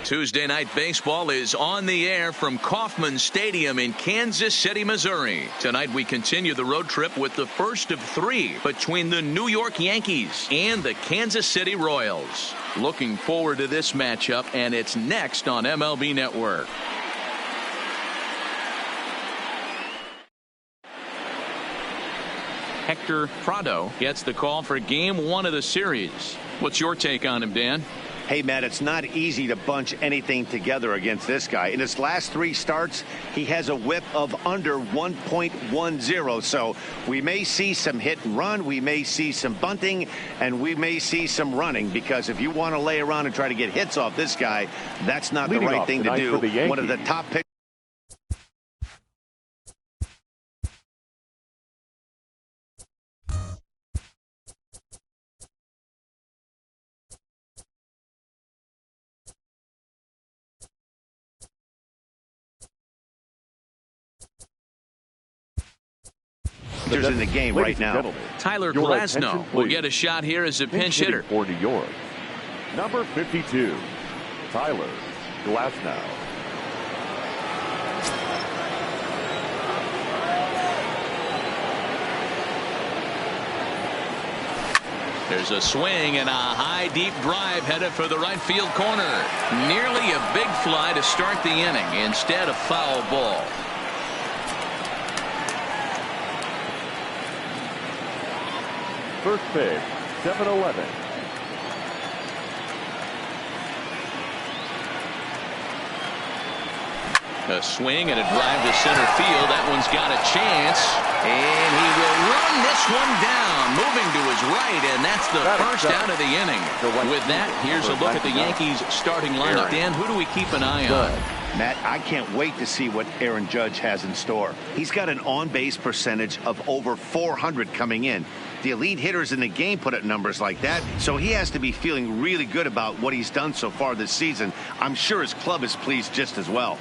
Tuesday Night Baseball is on the air from Kauffman Stadium in Kansas City, Missouri. Tonight we continue the road trip with the first of three between the New York Yankees and the Kansas City Royals. Looking forward to this matchup, and it's next on MLB Network. Hector Prado gets the call for Game 1 of the series. What's your take on him, Dan? Hey, Matt, it's not easy to bunch anything together against this guy. In his last 3 starts, he has a whip of under 1.10. So we may see some hit and run, we may see some bunting, and we may see some running, because if you want to lay around and try to get hits off this guy, that's not the right thing to do. One of the top pitchers. In the game right now. Tyler Glasnow will get a shot here as a pinch hitter for New York. Number 52, Tyler Glasnow. There's a swing and a high deep drive headed for the right field corner. Nearly a big fly to start the inning, instead of foul ball. First pitch, 7-11. A swing and a drive to center field. That one's got a chance. And he will run this one down. Moving to his right, and that's the first out of the inning. With that, here's a look at the Yankees starting lineup. Dan, who do we keep an eye on? Matt, I can't wait to see what Aaron Judge has in store. He's got an on-base percentage of over 400 coming in. The elite hitters in the game put up numbers like that, so he has to be feeling really good about what he's done so far this season. I'm sure his club is pleased just as well.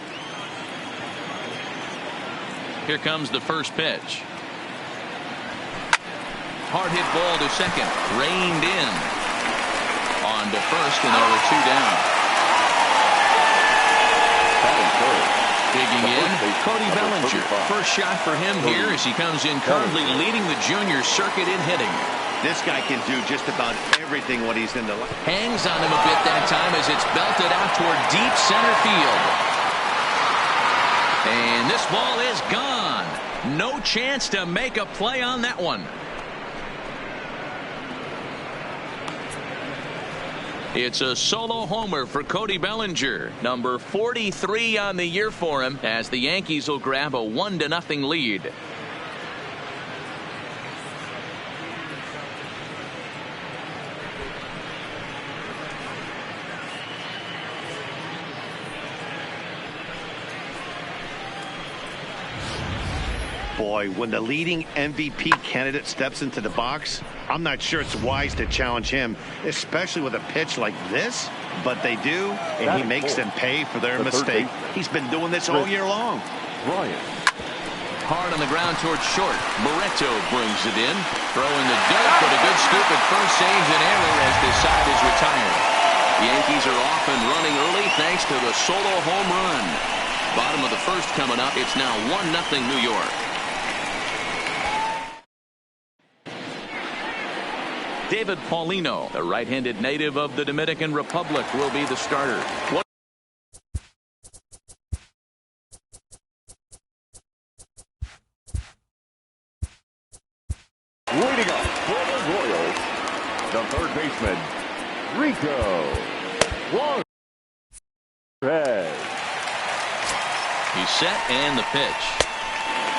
Here comes the first pitch. Hard hit ball to second. Reined in. On to first, and there were 2 down. Digging in, Cody Bellinger. First shot for him here as he comes in currently leading the junior circuit in hitting. This guy can do just about everything when he's in the line. Hangs on him a bit that time as it's belted out toward deep center field. And this ball is gone. No chance to make a play on that one. It's a solo homer for Cody Bellinger, number 43 on the year for him, as the Yankees will grab a 1-0 lead. Boy, when the leading MVP candidate steps into the box, I'm not sure it's wise to challenge him, especially with a pitch like this. But they do, and he makes them pay for their mistake. He's been doing this all year long. Hard on the ground towards short. Barreto brings it in. Throwing the dirt, but a good scoop at first saves an error as this side is retired. The Yankees are off and running early thanks to the solo home run. Bottom of the first coming up. It's now 1-0 New York. David Paulino, the right-handed native of the Dominican Republic, will be the starter. Leading up for the Royals, the third baseman, Rico Suarez. He's set, and the pitch.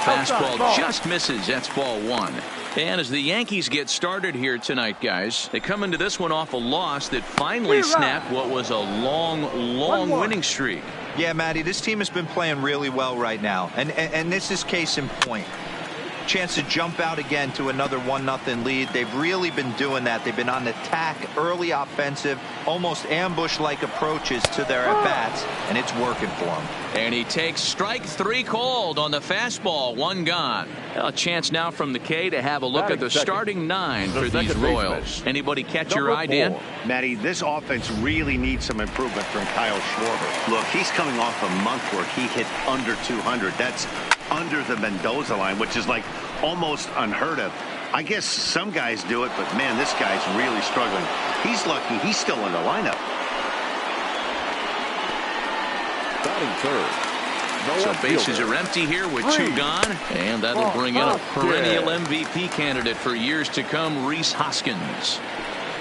Fastball just misses. That's ball 1. And as the Yankees get started here tonight, guys, they come into this one off a loss that finally snapped what was a long winning streak. Yeah, Matty, this team has been playing really well right now, and this is case in point. Chance to jump out again to another 1-0 lead. They've really been doing that. They've been on attack, early offensive, almost ambush-like approaches to their at-bats, and it's working for them. And he takes strike 3 called on the fastball. 1 gone. A chance now from the K to have a look at the starting 9 for these Royals. Anybody catch your eye, Dan? Matty, this offense really needs some improvement from Kyle Schwarber. Look, he's coming off a month where he hit under 200. That's under the Mendoza line, which is like almost unheard of. I guess some guys do it, but man, this guy's really struggling. He's lucky he's still in the lineup. Batting third. So bases are empty here with 2 gone, and that'll bring in a perennial MVP candidate for years to come, Rhys Hoskins.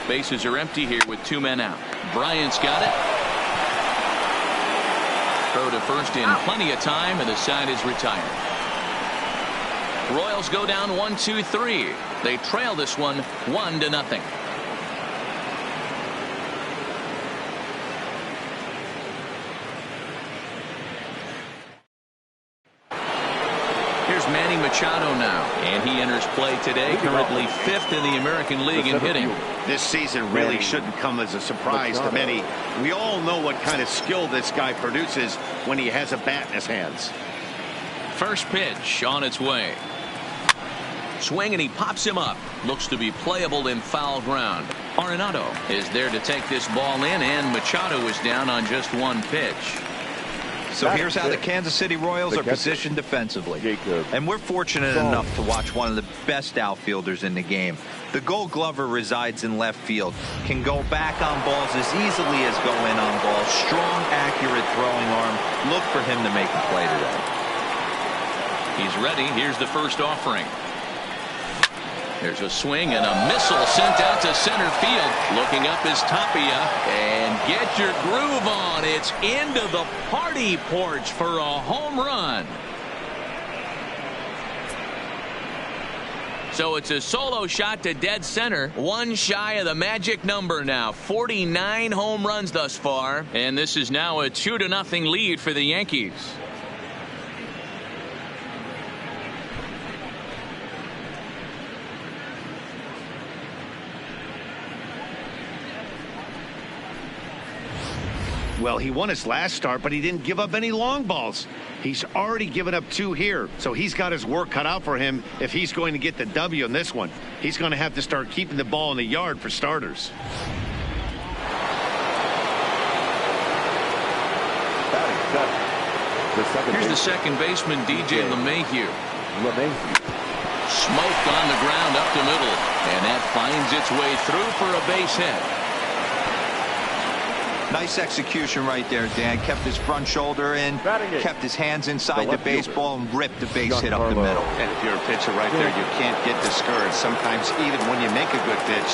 Bases are empty here with 2 men out. Bryant's got it. Throw to first in plenty of time, and the side is retired. Royals go down 1-2-3. They trail this one 1-0. Here's Manny Machado now, and he enters play today, currently 5th in the American League in hitting. This season really shouldn't come as a surprise to many. We all know what kind of skill this guy produces when he has a bat in his hands. First pitch on its way. Swing, and he pops him up. Looks to be playable in foul ground. Arenado is there to take this ball in, and Machado is down on just 1 pitch. So here's how the Kansas City Royals are positioned defensively. And we're fortunate enough to watch one of the best outfielders in the game. The Gold Glover resides in left field. Can go back on balls as easily as go in on balls. Strong, accurate throwing arm. Look for him to make a play today. He's ready. Here's the first offering. There's a swing and a missile sent out to center field. Looking up is Tapia, and get your groove on. It's into the party porch for a home run. So it's a solo shot to dead center. 1 shy of the magic number now. 49 home runs thus far, and this is now a 2-0 lead for the Yankees. Well, he won his last start, but he didn't give up any long balls. He's already given up 2 here, so he's got his work cut out for him if he's going to get the W in this one. He's going to have to start keeping the ball in the yard for starters. Here's the second baseman, DJ LeMahieu. Smoked on the ground up the middle, and that finds its way through for a base hit. Nice execution right there, Dan. Kept his front shoulder in, kept his hands inside the baseball, and ripped the base hit up the middle. And if you're a pitcher right there, you can't get discouraged. Sometimes even when you make a good pitch,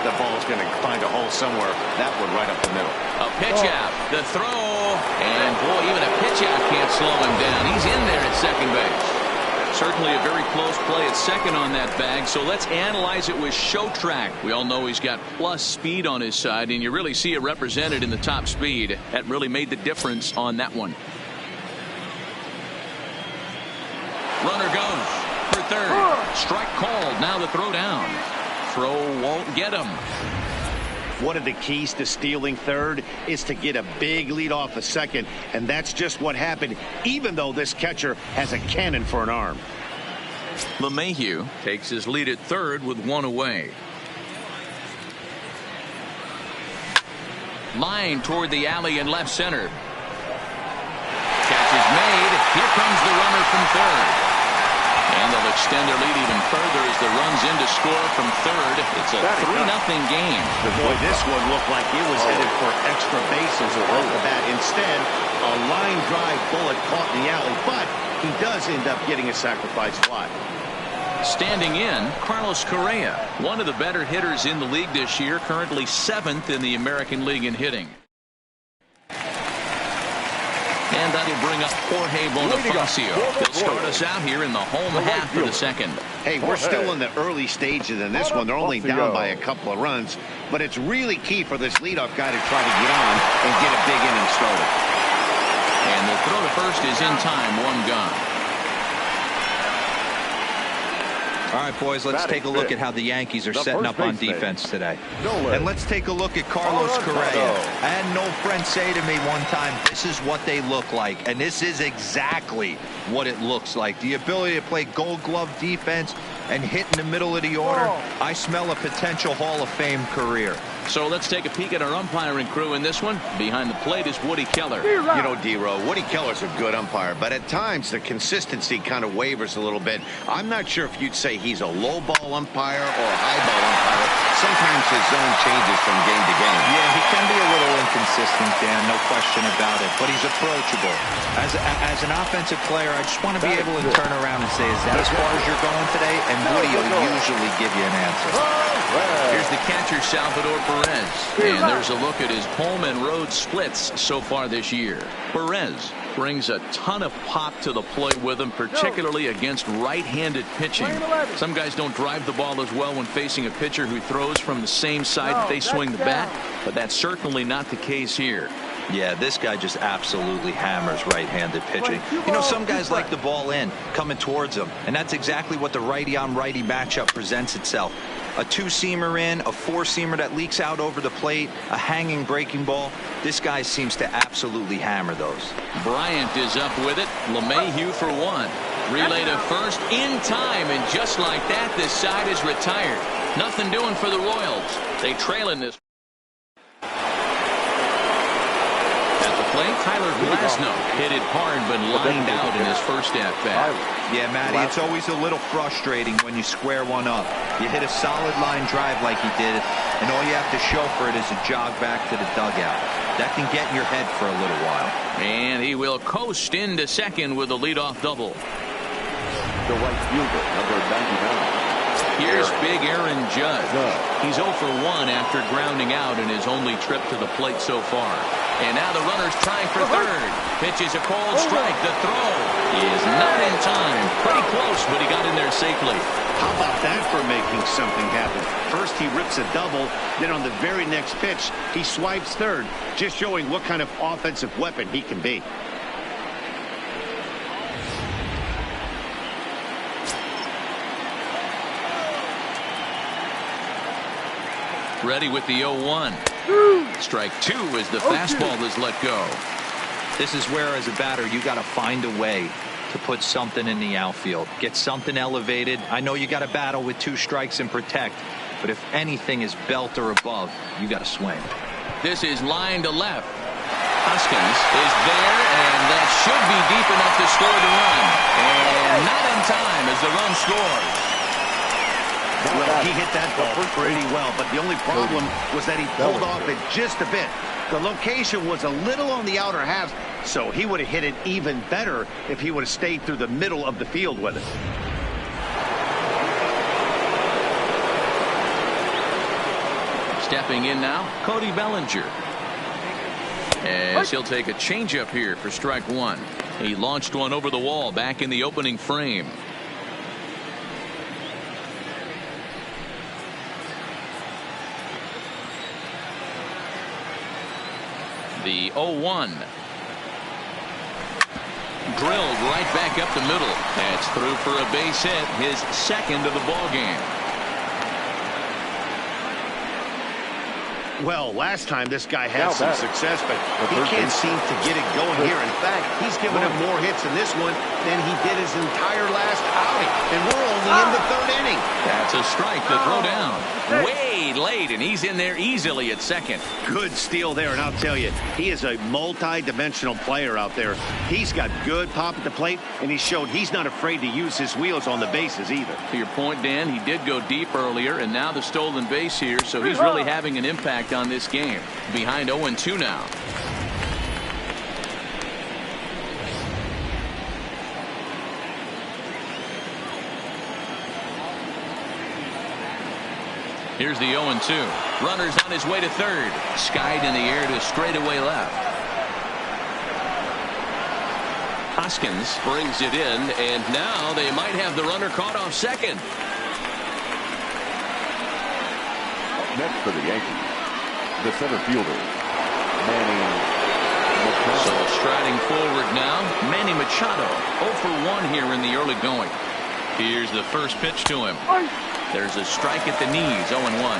the ball's going to find a hole somewhere. That one right up the middle. A pitch out, the throw, and boy, even a pitch out can't slow him down. He's in there at second base. Certainly a very close play at second on that bag, so let's analyze it with show track. We all know he's got plus speed on his side, and you really see it represented in the top speed. That really made the difference on that one. Runner goes for third. Strike called. Now the throw down. Throw won't get him. One of the keys to stealing third is to get a big lead off a second, and that's just what happened, even though this catcher has a cannon for an arm. LeMahieu takes his lead at third with 1 away. Line toward the alley in left center. Catch is made. Here comes the runner from third. And they'll extend their lead even further as the runs in to score from third. It's a 3-0 game. Boy, this one looked like it was headed for extra bases off the bat. Instead, a line drive bullet caught in the alley, but he does end up getting a sacrifice fly. Standing in, Carlos Correa, one of the better hitters in the league this year, currently 7th in the American League in hitting. And that'll bring up Jorge Bonifacio. He'll start us out here in the home half of the second. Hey, we're still in the early stages in this one. They're only down by a couple of runs, but it's really key for this leadoff guy to try to get on and get a big inning started. And the throw to first is in time, 1 gone. All right, boys, let's take a look at how the Yankees are setting up on defense today. And let's take a look at Carlos Correa. I had an old friend say to me one time, this is what they look like. And this is exactly what it looks like. The ability to play Gold Glove defense and hit in the middle of the order. I smell a potential Hall of Fame career. So let's take a peek at our umpiring crew in this one. Behind the plate is Woody Keller. You know, D-Row, Woody Keller's a good umpire, but at times the consistency kind of wavers a little bit. I'm not sure if you'd say he's a low ball umpire or a high ball umpire. Sometimes his zone changes from game to game. Yeah, he can be a little inconsistent, Dan, no question about it, but he's approachable. As an offensive player, I just want to be able to turn around and say, is that as far as you're going today? And Woody will usually give you an answer. Here's the catcher, Salvador Perez. And there's a look at his home and road splits so far this year. Perez brings a ton of pop to the plate with him, particularly against right-handed pitching. Some guys don't drive the ball as well when facing a pitcher who throws from the same side that they swing the bat, but that's certainly not the case here. Yeah, this guy just absolutely hammers right-handed pitching. You know, some guys like the ball in, coming towards them, and that's exactly what the righty-on-righty matchup presents itself. A two-seamer in, a four-seamer that leaks out over the plate, a hanging breaking ball. This guy seems to absolutely hammer those. Bryant is up with it. LeMahieu for one. Relay to first in time, and just like that, this side is retired. Nothing doing for the Royals. They trail in this. Tyler Glasnow hit it hard but lined out in his first at-bat. Yeah, Matty, it's always a little frustrating when you square one up. You hit a solid line drive like he did, and all you have to show for it is a jog back to the dugout. That can get in your head for a little while. And he will coast into second with a leadoff double. The right fielder, number 99. Here's big Aaron Judge. He's 0 for 1 after grounding out in his only trip to the plate so far. And now the runner's trying for third. Pitches a cold strike. The throw is not in time. Pretty close, but he got in there safely. How about that for making something happen? First he rips a double, then on the very next pitch he swipes third, just showing what kind of offensive weapon he can be. Ready with the 0-1. Strike two as the fastball is let go. This is where, as a batter, you got to find a way to put something in the outfield. Get something elevated. I know you got to battle with 2 strikes and protect, but if anything is belt or above, you got to swing. This is line to left. Hoskins is there, and that should be deep enough to score the run. And not in time as the run scores. Well, he hit that ball pretty well, but the only problem was that he pulled off it just a bit. The location was a little on the outer half, so he would have hit it even better if he would have stayed through the middle of the field with it. Stepping in now, Cody Bellinger. As he'll take a changeup here for strike one. He launched one over the wall back in the opening frame. The 0-1. Drilled right back up the middle. That's through for a base hit, his second of the ball game. Well, last time this guy had some success, but he can't seem to get it going here. In fact, he's given up more hits in this one than he did his entire last outing. And we're only in the third inning. That's a strike to throw down. Way late, and he's in there easily at second. Good steal there, and I'll tell you, he is a multi-dimensional player out there. He's got good pop at the plate, and he showed he's not afraid to use his wheels on the bases either. To your point, Dan, he did go deep earlier, and now the stolen base here, so he's really having an impact on this game. Behind 0-2 now. Here's the 0-2. Runner's on his way to third. Skied in the air to straightaway left. Hoskins brings it in, and now they might have the runner caught off second. Next for the Yankees, the center fielder, Manny Machado. So striding forward now, Manny Machado, 0 for 1 here in the early going. Here's the first pitch to him. There's a strike at the knees, 0-1.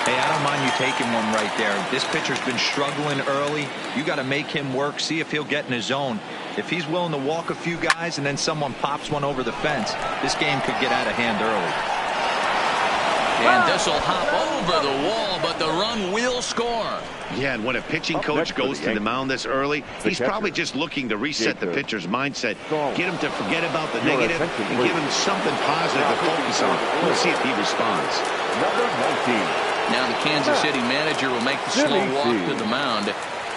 Hey, I don't mind you taking one right there. This pitcher's been struggling early. You got to make him work, see if he'll get in his zone. If he's willing to walk a few guys and then someone pops one over the fence, this game could get out of hand early. And this will hop over the wall, but the run will score. Yeah, and when a pitching coach goes to the mound this early, he's probably just looking to reset the pitcher's mindset, get him to forget about the negative, and give him something positive to focus on. We'll see if he responds. Number 19. Now the Kansas City manager will make the slow walk to the mound,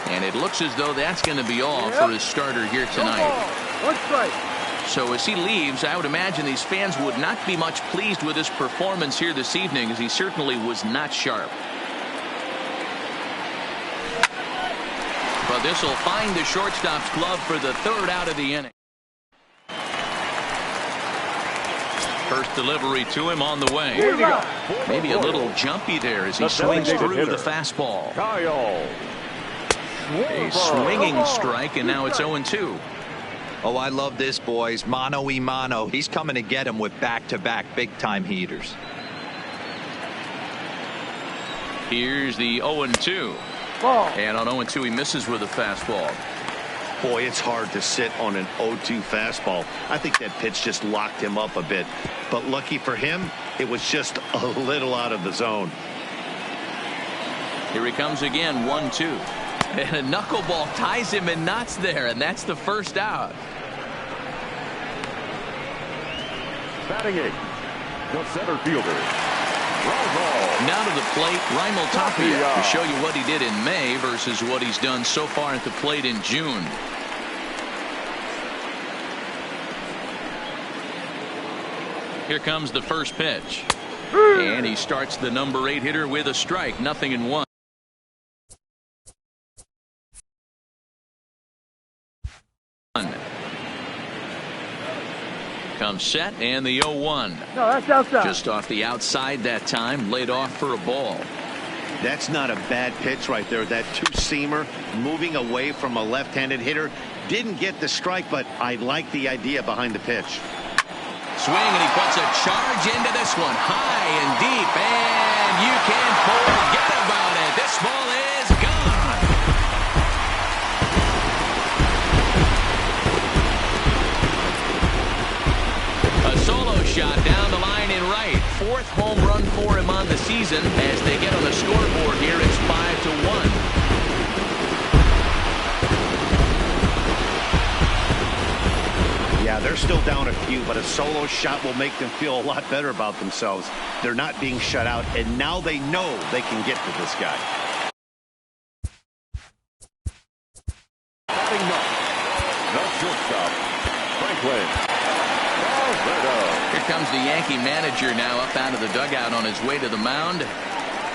and it looks as though that's going to be all for his starter here tonight. So as he leaves, I would imagine these fans would not be much pleased with his performance here this evening, as he certainly was not sharp. But this will find the shortstop's glove for the third out of the inning. First delivery to him on the way. Maybe a little jumpy there as he swings through the fastball. A swinging strike, and now it's 0-2. Oh, I love this, boys. Mano-y-mano. He's coming to get him with back-to-back big-time heaters. Here's the 0-2. And on 0-2, he misses with a fastball. Boy, it's hard to sit on an 0-2 fastball. I think that pitch just locked him up a bit. But lucky for him, it was just a little out of the zone. Here he comes again, 1-2. And a knuckleball ties him in knots there, and that's the first out. Batting eighth, the center fielder. Now to the plate, Raimel Tapia, to show you what he did in May versus what he's done so far at the plate in June. Here comes the first pitch. And he starts the number 8 hitter with a strike, 0-1. Comes set, and the 0-1. No, that's outside. Just off the outside that time, laid off for a ball. That's not a bad pitch right there. That two-seamer moving away from a left-handed hitter. Didn't get the strike, but I like the idea behind the pitch. Swing, and he puts a charge into this one, high and deep, and you can forget about it. This ball is gone. A solo shot down the line in right. 4th home run for him on the season. As they get on the scoreboard here, it's 5-1. Yeah, they're still down a few, but a solo shot will make them feel a lot better about themselves. They're not being shut out, and now they know they can get to this guy. Batting ninth, the shortstop, Franklin. Here comes the Yankee manager now up out of the dugout on his way to the mound.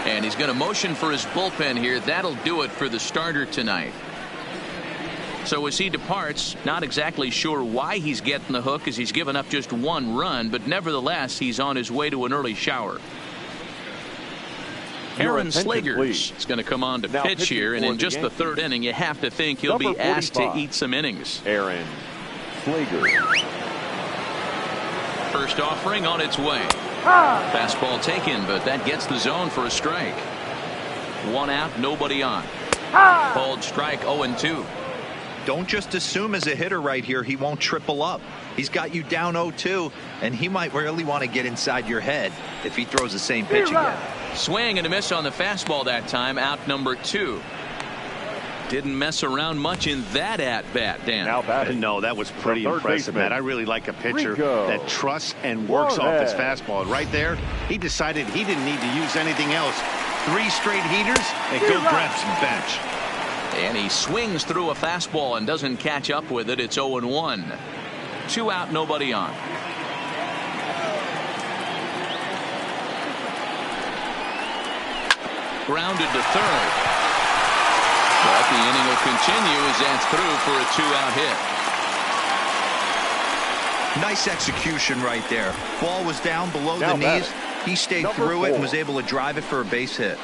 And he's going to motion for his bullpen here. That'll do it for the starter tonight. So as he departs, not exactly sure why he's getting the hook, as he's given up just 1 run, but nevertheless he's on his way to an early shower. Aaron Slegers is going to come on to pitch here, and in just the 3rd inning you have to think he'll be asked to eat some innings. Aaron Slegers. First offering on its way. Fastball taken, but that gets the zone for a strike. 1 out, nobody on. Called strike, 0-2. Don't just assume as a hitter right here he won't triple up. He's got you down 0-2, and he might really want to get inside your head if he throws the same pitch again. Swing and a miss on the fastball that time, out number 2. Didn't mess around much in that at-bat, Dan. No, that was pretty impressive, Matt. I really like a pitcher that trusts and works off his fastball. Right there, he decided he didn't need to use anything else. 3 straight heaters, and go grab some bench. And he swings through a fastball and doesn't catch up with it. It's 0-1. 2 out, nobody on. Grounded to 3rd. But the inning will continue as that's through for a 2-out hit. Nice execution right there. Ball was down below the knees. He stayed through it and was able to drive it for a base hit.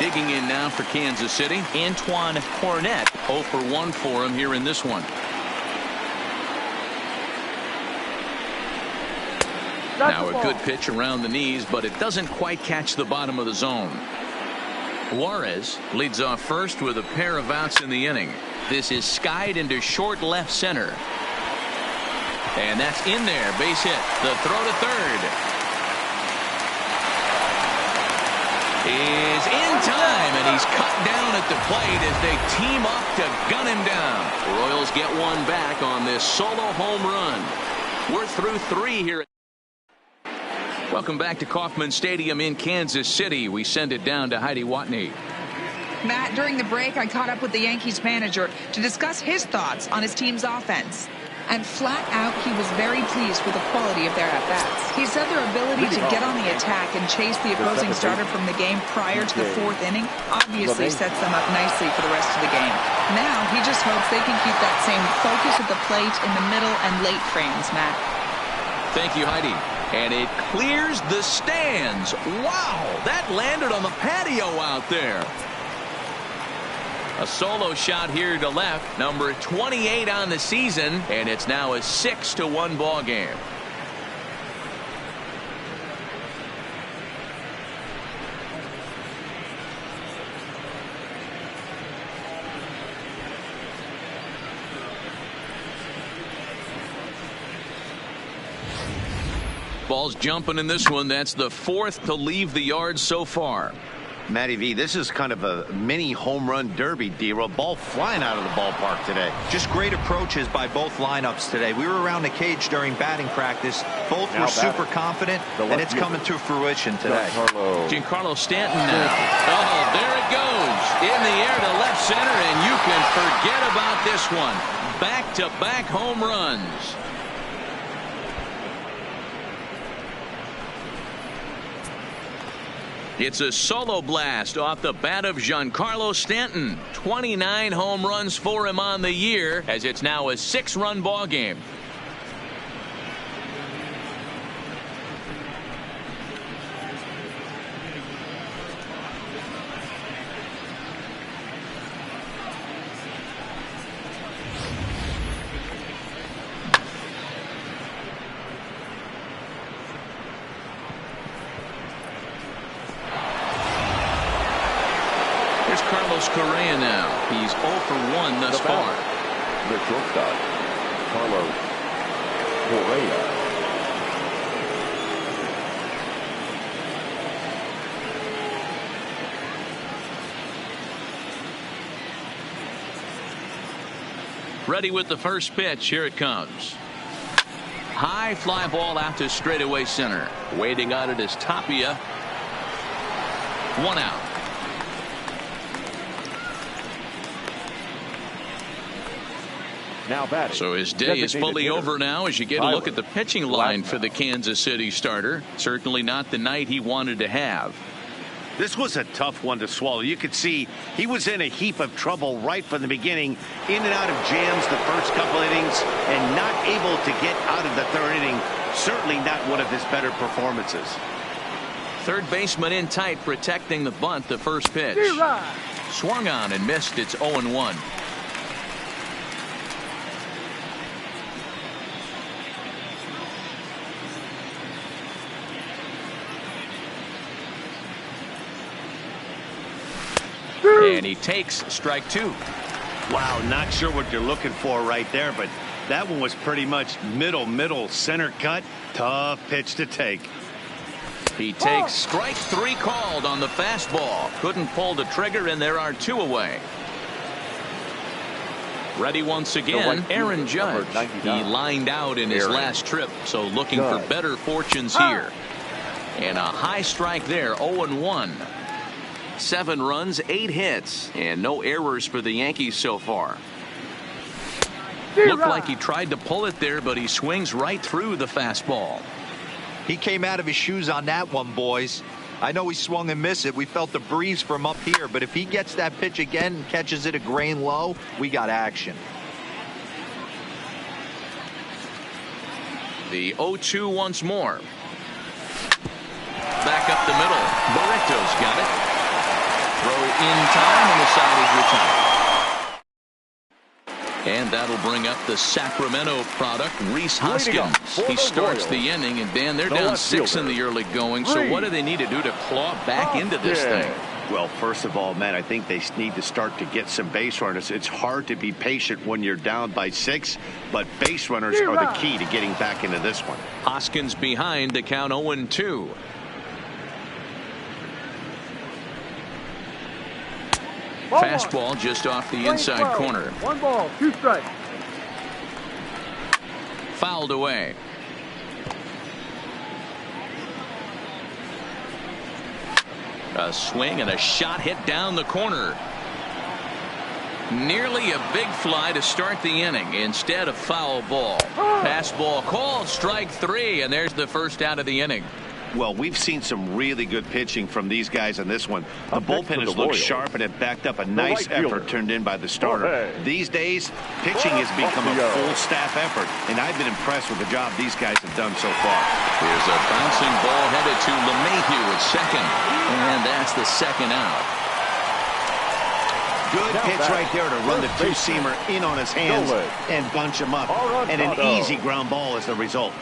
Digging in now for Kansas City, Antoine Cornette, 0 for 1 for him here in this one. Now a good pitch around the knees, but it doesn't quite catch the bottom of the zone. Juarez leads off first with a pair of outs in the inning. This is skied into short left center. And that's in there. Base hit. The throw to third is in time, and he's cut down at the plate as they team up to gun him down. The Royals get one back on this solo home run. We're through 3 here. Welcome back to Kauffman Stadium in Kansas City. We send it down to Heidi Watney. Matt, during the break, I caught up with the Yankees manager to discuss his thoughts on his team's offense. And flat out, he was very pleased with the quality of their at-bats. He said their ability to get on the attack and chase the opposing starter from the game prior to the 4th inning obviously sets them up nicely for the rest of the game. Now, he just hopes they can keep that same focus at the plate in the middle and late frames, Matt. Thank you, Heidi. And it clears the stands. Wow, that landed on the patio out there. A solo shot here to left, number 28 on the season, and it's now a 6-1 ball game. Ball's jumping in this one. That's the 4th to leave the yard so far. Matty V, this is kind of a mini home run derby, D-Roll. Ball flying out of the ballpark today. Just great approaches by both lineups today. We were around the cage during batting practice. Both were super confident, and it's coming to fruition today. Giancarlo Stanton now. Oh, there it goes. In the air to left center, and you can forget about this one. Back-to-back home runs. It's a solo blast off the bat of Giancarlo Stanton. 29 home runs for him on the year, as it's now a 6-run ball game. Correa now. He's 0 for 1 thus far. The shortstop, Carlos Correa. Ready with the first pitch. Here it comes. High fly ball out to straightaway center. Waiting on it is Tapia. 1 out. Now batting. So his day is fully over now as you get a look at the pitching line for the Kansas City starter. Certainly not the night he wanted to have. This was a tough one to swallow. You could see he was in a heap of trouble right from the beginning, in and out of jams the first couple innings, and not able to get out of the 3rd inning. Certainly not one of his better performances. Third baseman in tight, protecting the bunt. The first pitch swung on and missed. It's 0-1. And he takes strike 2. Wow, not sure what you're looking for right there, but that one was pretty much middle center cut. Tough pitch to take. He takes strike 3 called on the fastball. Couldn't pull the trigger, and there are 2 away. Ready once again, Aaron Judge. He lined out in his last trip, so looking for better fortunes here. And a high strike there, 0-1. 7 runs, 8 hits, and no errors for the Yankees so far. Looked like he tried to pull it there, but he swings right through the fastball. He came out of his shoes on that one, boys. I know he swung and missed it. We felt the breeze from up here, but if he gets that pitch again and catches it a grain low, we got action. The 0-2 once more. Back up the middle. Barreto's got it. Throw in time, and the side is retired. And that'll bring up the Sacramento product, Rhys Hoskins. He starts the inning, and Dan, they're down 6 in the early going. So what do they need to do to claw back into this thing? Well, first of all, Matt, I think they need to start to get some base runners. It's hard to be patient when you're down by 6, but base runners are the key to getting back into this one. Hoskins behind to count 0-2. Fastball just off the inside corner. 1 ball, 2 strikes. Fouled away. A swing and a shot hit down the corner. Nearly a big fly to start the inning. Instead, a foul ball. Fastball called, strike 3, and there's the first out of the inning. Well, we've seen some really good pitching from these guys in this one. The bullpen has looked sharp and it backed up a nice effort turned in by the starter. These days, pitching has become a full staff effort, and I've been impressed with the job these guys have done so far. Here's a bouncing ball headed to LeMahieu at second, and that's the second out. Good pitch right there to run the two-seamer in on his hands and bunch him up, and an easy ground ball is the result.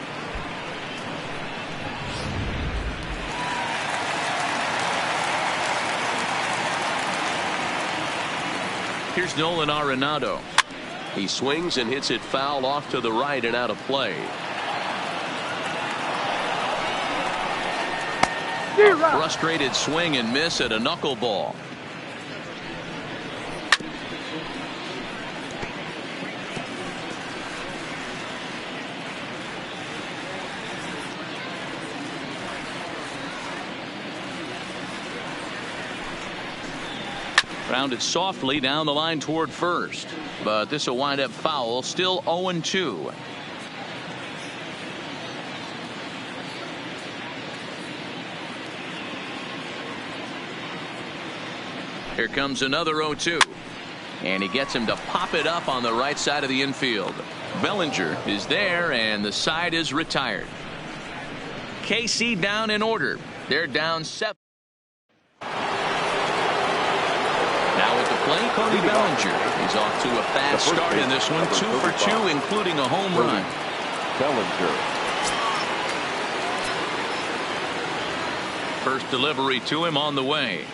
Here's Nolan Arenado. He swings and hits it foul off to the right and out of play. A frustrated swing and miss at a knuckleball. Rounded softly down the line toward first, but this will wind up foul. Still 0-2. Here comes another 0-2, and he gets him to pop it up on the right side of the infield. Bellinger is there, and the side is retired. KC down in order. They're down 7. Now at the plate, Cody Bellinger. He's off to a fast start in this one. 2 for 2, including a home run. Bellinger. First delivery to him on the way.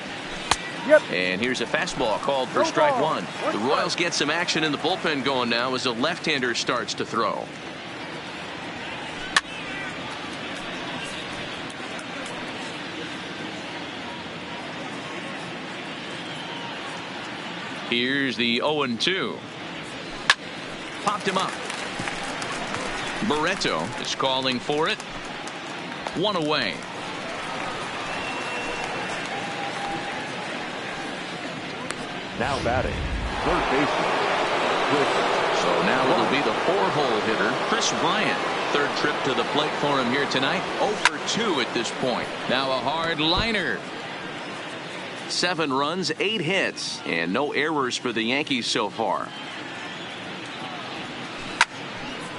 And here's a fastball called for strike 1. The Royals get some action in the bullpen going now as a left-hander starts to throw. Here's the 0-2. Popped him up. Barreto is calling for it. 1 away. Now batting, third baseman. So now it'll be the 4-hole hitter, Chris Bryant. Third trip to the plate for him here tonight. 0 for 2 at this point. Now a hard liner. 7 runs, 8 hits, and no errors for the Yankees so far.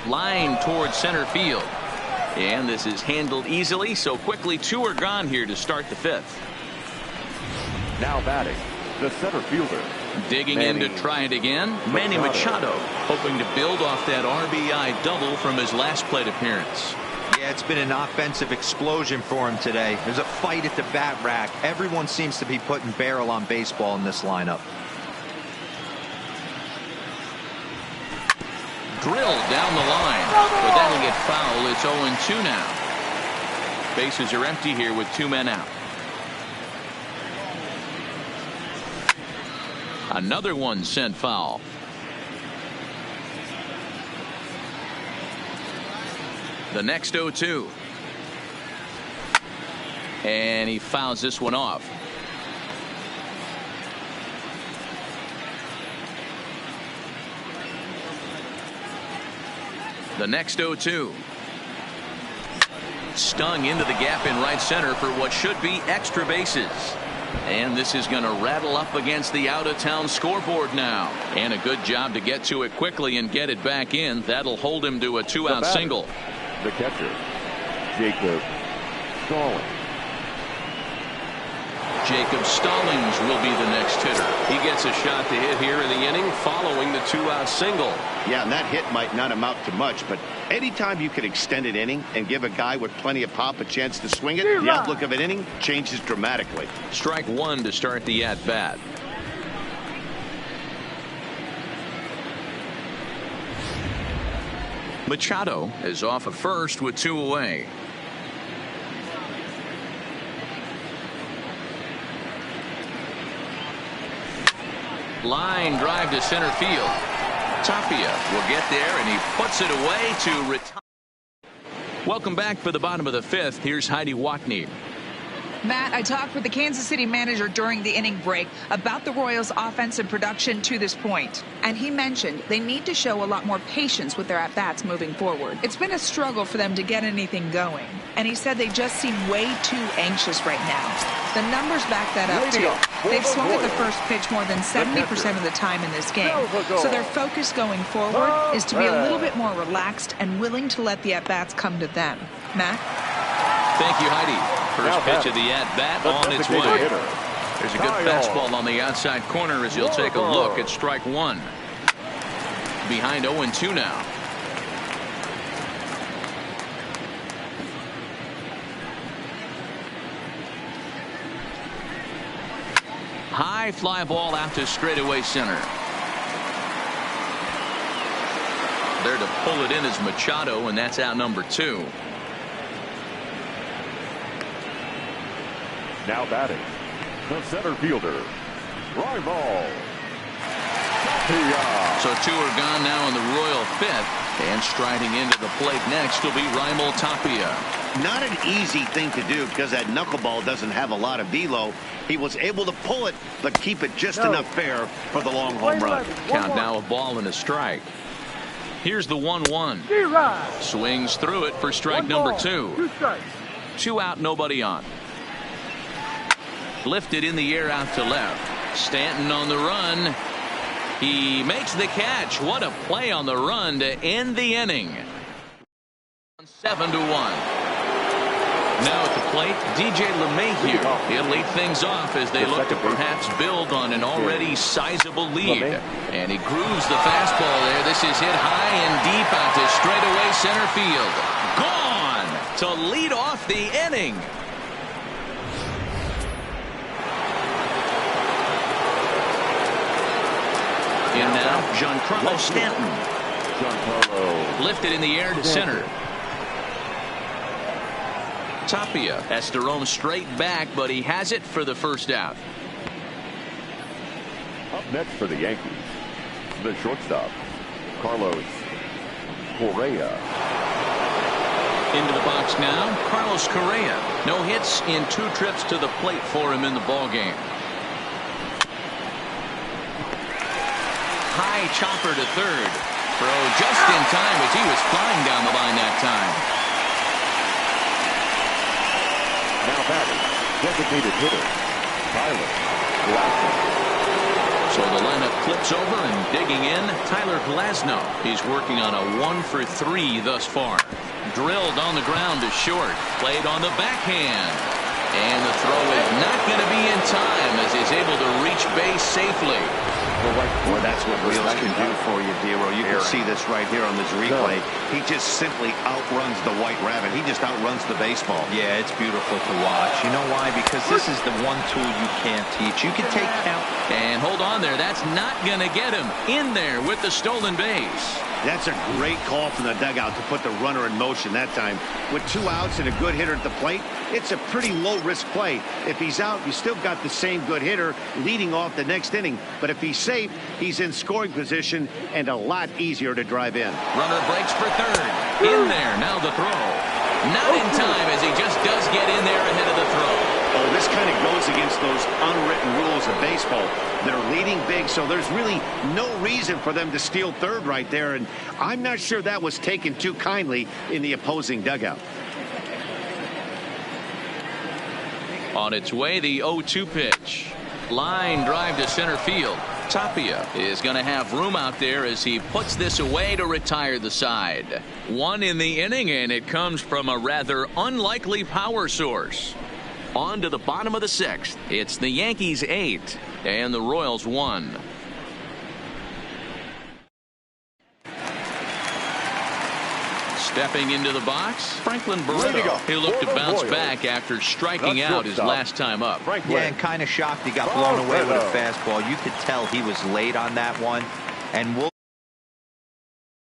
Line towards center field. And this is handled easily, so quickly 2 are gone here to start the 5th. Now batting, the center fielder. Digging in to try it again, Manny Machado, hoping to build off that RBI double from his last plate appearance. Yeah, it's been an offensive explosion for him today. There's a fight at the bat rack. Everyone seems to be putting barrel on baseball in this lineup. Drilled down the line, but that'll get foul. It's 0-2 now. Bases are empty here with 2 men out. Another one sent foul. The next 0-2. And he fouls this one off. The next 0-2. Stung into the gap in right center for what should be extra bases. And this is going to rattle up against the out-of-town scoreboard now. And a good job to get to it quickly and get it back in. That'll hold him to a 2-out single. The catcher, Jacob Stallings. Jacob Stallings will be the next hitter. He gets a shot to hit here in the inning following the 2-out single. Yeah, and that hit might not amount to much, but anytime you can extend an inning and give a guy with plenty of pop a chance to swing it, the outlook of an inning changes dramatically. Strike one to start the at-bat. Machado is off of first with 2 away. Line drive to center field. Tapia will get there, and he puts it away to retire. Welcome back for the bottom of the 5th. Here's Heidi Watney. Matt, I talked with the Kansas City manager during the inning break about the Royals' offensive production to this point. And he mentioned they need to show a lot more patience with their at-bats moving forward. It's been a struggle for them to get anything going. And he said they just seem way too anxious right now. The numbers back that up, too. They've swung at the first pitch more than 70% of the time in this game. So their focus going forward is to be a little bit more relaxed and willing to let the at-bats come to them. Matt? Thank you, Heidi. First pitch of the at-bat on its way. There's a good fastball on the outside corner as you'll take a look at strike one. Behind 0-2 now. High fly ball out to straightaway center. There to pull it in is Machado, and that's out number 2. Now batting, the center fielder, Rival. So 2 are gone now in the Royal 5th, and striding into the plate next will be Raimel Tapia. Not an easy thing to do because that knuckleball doesn't have a lot of velo. He was able to pull it, but keep it just enough fair for the long home run. Count now a ball and a strike. Here's the 1-1. Swings through it for strike number 2. 2 out, nobody on. Lifted in the air out to left. Stanton on the run. He makes the catch. What a play on the run to end the inning. 7-1. Now at the plate, DJ LeMahieu. He'll lead things off as they look to perhaps build on an already sizable lead. And he grooves the fastball there. This is hit high and deep out to straightaway center field. Gone to lead off the inning. In now, Giancarlo Stanton. Lifted in the air to center. Tapia has to roam straight back, but he has it for the first out. Up next for the Yankees, the shortstop, Carlos Correa. Into the box now, Carlos Correa. No hits in 2 trips to the plate for him in the ballgame. High chopper to third. Throw just in time as he was flying down the line that time. Now batting, designated hitter, Tyler Glasnow. So the lineup flips over and digging in, Tyler Glasnow. He's working on a 1-for-3 thus far. Drilled on the ground to short. Played on the backhand. And the throw is not going to be in time as he's able to reach base safely. Boy, that's what wheels can do for you, Dero. You can see this right here on this replay. He just simply outruns the White Rabbit. He just outruns the baseball. Yeah, it's beautiful to watch. You know why? Because this is the one tool you can't teach. You can take count. And hold on there. That's not going to get him in there with the stolen base. That's a great call from the dugout to put the runner in motion that time. With 2 outs and a good hitter at the plate, it's a pretty low-risk play. If he's out, you still got the same good hitter leading off the next inning. But if he's safe, he's in scoring position and a lot easier to drive in. Runner breaks for third. In there. Now the throw. Not in time as he just does get in there ahead of the throw. Oh, this kind of goes against those unwritten rules of baseball. They're leading big, so there's really no reason for them to steal third right there. And I'm not sure that was taken too kindly in the opposing dugout. On its way, the 0-2 pitch. Line drive to center field. Tapia is going to have room out there as he puts this away to retire the side. 1 in the inning, and it comes from a rather unlikely power source. On to the bottom of the 6th. It's the Yankees 8 and the Royals 1. Stepping into the box, Franklin Barreto. He looked to bounce back after striking out his last time up. Yeah, and kind of shocked he got blown away with a fastball. You could tell he was late on that one. And we'll